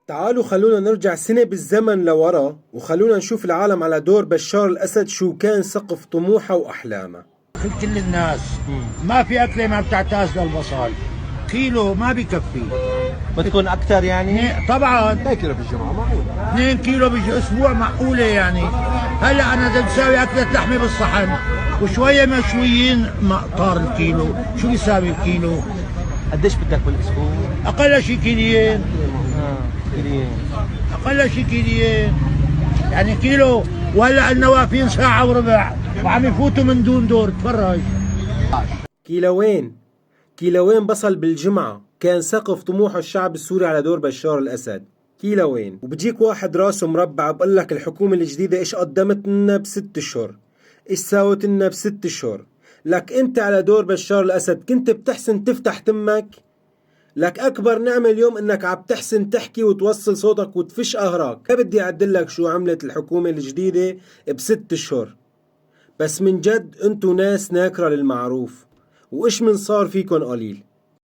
تعالوا خلونا نرجع سنة بالزمن لورا وخلونا نشوف العالم على دور بشار الأسد شو كان سقف طموحه وأحلامه. كل الناس ما في أكلة ما بتعتاز للبصل، كيلو ما بكفي. بتكون أكثر يعني؟ طبعا 2 كيلو في الجمعة معقول. 2 كيلو بالأسبوع معقولة يعني. هلا أنا بدي بساوي أكلة لحمة بالصحن وشوية مشويين طار الكيلو، شو بيساوي الكيلو؟ قديش بدك بالأسبوع؟ أقل شي كيلين. كيلين. أقل شي كيلين يعني كيلو، وهلا عندنا واقفين ساعة وربع وعم يفوتوا من دون دور. تفرج. كيلوين بصل بالجمعة كان سقف طموح الشعب السوري على دور بشار الأسد. كيلوين. وبجيك واحد راسه مربع بقول لك الحكومة الجديدة ايش قدمت لنا ب6 اشهر، ايش ساوت لنا ب6 اشهر. لك انت على دور بشار الأسد كنت بتحسن تفتح تمك؟ لك أكبر نعمة اليوم إنك عم تحسن تحكي وتوصل صوتك وتفش قهرك. ما بدي أعدلك شو عملت الحكومة الجديدة ب6 اشهر، بس من جد انتو ناس ناكرة للمعروف، وإيش من صار فيكن قليل.